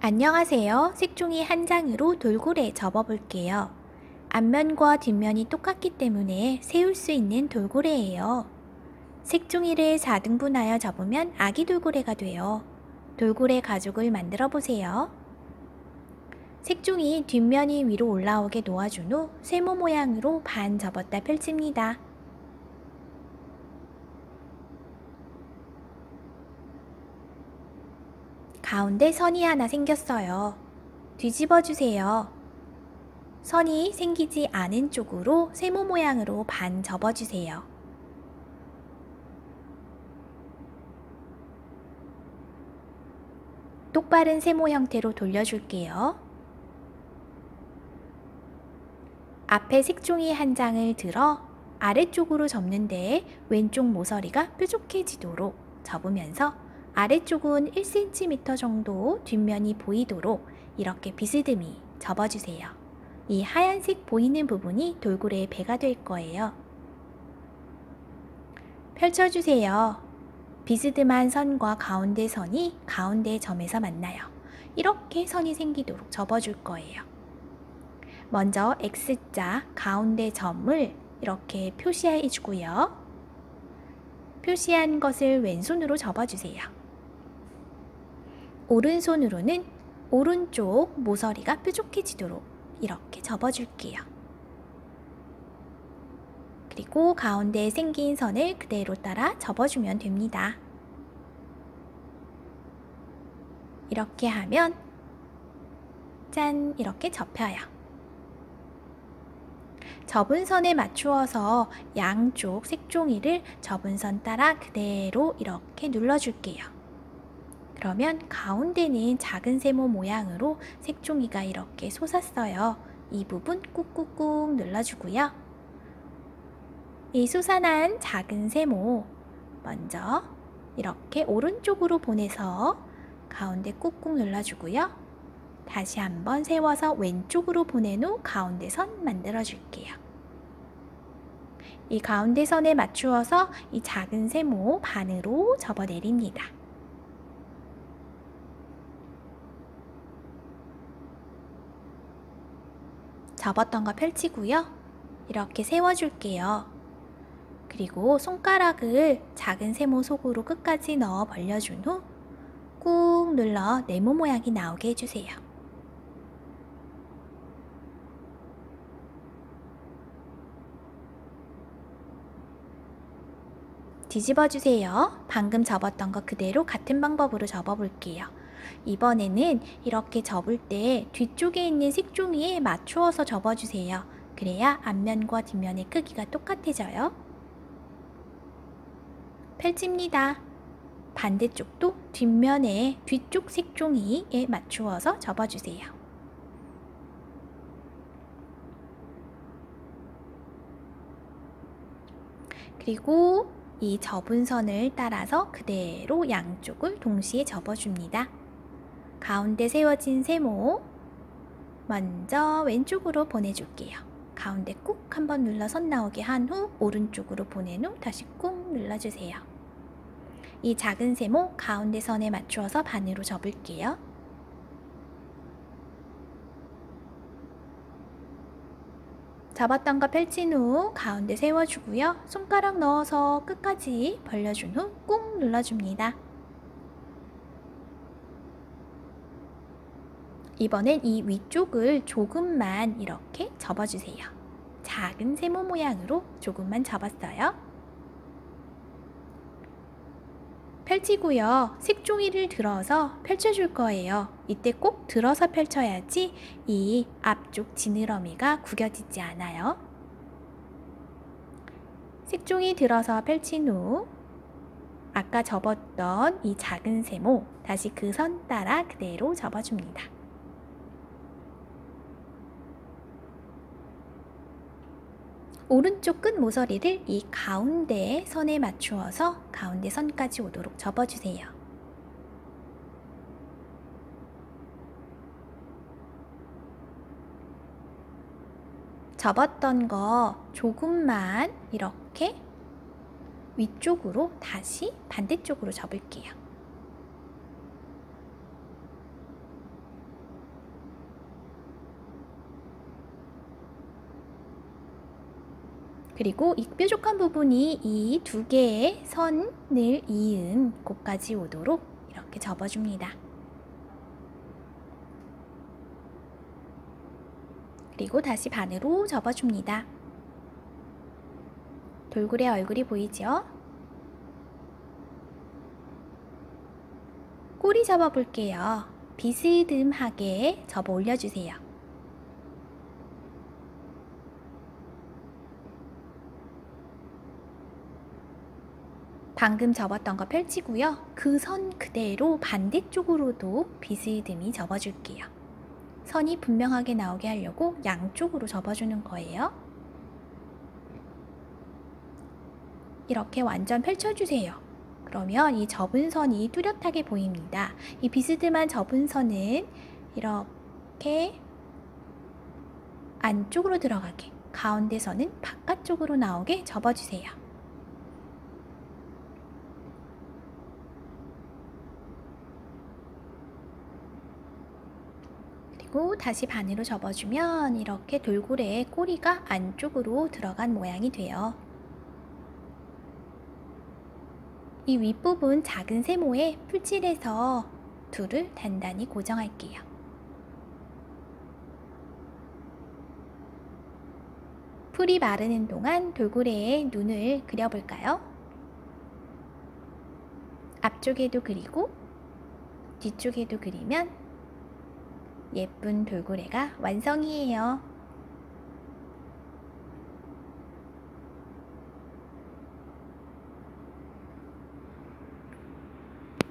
안녕하세요. 색종이 한 장으로 돌고래 접어볼게요. 앞면과 뒷면이 똑같기 때문에 세울 수 있는 돌고래예요. 색종이를 4등분하여 접으면 아기 돌고래가 돼요. 돌고래 가죽을 만들어 보세요. 색종이 뒷면이 위로 올라오게 놓아준 후 세모 모양으로 반 접었다 펼칩니다. 가운데 선이 하나 생겼어요. 뒤집어 주세요. 선이 생기지 않은 쪽으로 세모 모양으로 반 접어주세요. 똑바른 세모 형태로 돌려줄게요. 앞에 색종이 한 장을 들어 아래쪽으로 접는데 왼쪽 모서리가 뾰족해지도록 접으면서 아래쪽은 1cm 정도 뒷면이 보이도록 이렇게 비스듬히 접어주세요. 이 하얀색 보이는 부분이 돌고래의 배가 될 거예요. 펼쳐주세요. 비스듬한 선과 가운데 선이 가운데 점에서 만나요. 이렇게 선이 생기도록 접어줄 거예요. 먼저 X자 가운데 점을 이렇게 표시해 주고요. 표시한 것을 왼손으로 접어주세요. 오른손으로는 오른쪽 모서리가 뾰족해지도록 이렇게 접어줄게요. 그리고 가운데에 생긴 선을 그대로 따라 접어주면 됩니다. 이렇게 하면 짠! 이렇게 접혀요. 접은 선에 맞추어서 양쪽 색종이를 접은 선 따라 그대로 이렇게 눌러줄게요. 그러면 가운데는 작은 세모 모양으로 색종이가 이렇게 솟았어요. 이 부분 꾹꾹꾹 눌러주고요. 이 솟아난 작은 세모 먼저 이렇게 오른쪽으로 보내서 가운데 꾹꾹 눌러주고요. 다시 한번 세워서 왼쪽으로 보낸 후 가운데 선 만들어 줄게요. 이 가운데 선에 맞추어서 이 작은 세모 반으로 접어 내립니다. 접었던 거 펼치고요. 이렇게 세워줄게요. 그리고 손가락을 작은 세모 속으로 끝까지 넣어 벌려준 후 꾹 눌러 네모 모양이 나오게 해주세요. 뒤집어 주세요. 방금 접었던 거 그대로 같은 방법으로 접어 볼게요. 이번에는 이렇게 접을 때 뒤쪽에 있는 색종이에 맞추어서 접어주세요. 그래야 앞면과 뒷면의 크기가 똑같아져요. 펼칩니다. 반대쪽도 뒷면에 뒤쪽 색종이에 맞추어서 접어주세요. 그리고 이 접은 선을 따라서 그대로 양쪽을 동시에 접어줍니다. 가운데 세워진 세모 먼저 왼쪽으로 보내줄게요. 가운데 꾹 한번 눌러 선 나오게 한 후 오른쪽으로 보낸 후 다시 꾹 눌러주세요. 이 작은 세모 가운데 선에 맞추어서 반으로 접을게요. 접었던 거 펼친 후 가운데 세워주고요. 손가락 넣어서 끝까지 벌려준 후 꾹 눌러줍니다. 이번엔 이 위쪽을 조금만 이렇게 접어주세요. 작은 세모 모양으로 조금만 접었어요. 펼치고요. 색종이를 들어서 펼쳐줄 거예요. 이때 꼭 들어서 펼쳐야지 이 앞쪽 지느러미가 구겨지지 않아요. 색종이 들어서 펼친 후 아까 접었던 이 작은 세모 다시 그 선 따라 그대로 접어줍니다. 오른쪽 끝 모서리를 이 가운데 선에 맞추어서 가운데 선까지 오도록 접어주세요. 접었던 거 조금만 이렇게 위쪽으로 다시 반대쪽으로 접을게요. 그리고 이 뾰족한 부분이 이 두 개의 선을 이은 곳까지 오도록 이렇게 접어줍니다. 그리고 다시 반으로 접어줍니다. 돌고래 얼굴이 보이죠? 꼬리 접어볼게요. 비스듬하게 접어 올려주세요. 방금 접었던 거 펼치고요. 그 선 그대로 반대쪽으로도 비스듬히 접어줄게요. 선이 분명하게 나오게 하려고 양쪽으로 접어주는 거예요. 이렇게 완전 펼쳐주세요. 그러면 이 접은 선이 뚜렷하게 보입니다. 이 비스듬한 접은 선은 이렇게 안쪽으로 들어가게, 가운데 선은 바깥쪽으로 나오게 접어주세요. 그리고 다시 반으로 접어주면 이렇게 돌고래의 꼬리가 안쪽으로 들어간 모양이 돼요. 이 윗부분 작은 세모에 풀칠해서 둘을 단단히 고정할게요. 풀이 마르는 동안 돌고래의 눈을 그려볼까요? 앞쪽에도 그리고 뒤쪽에도 그리면 예쁜 돌고래가 완성이에요.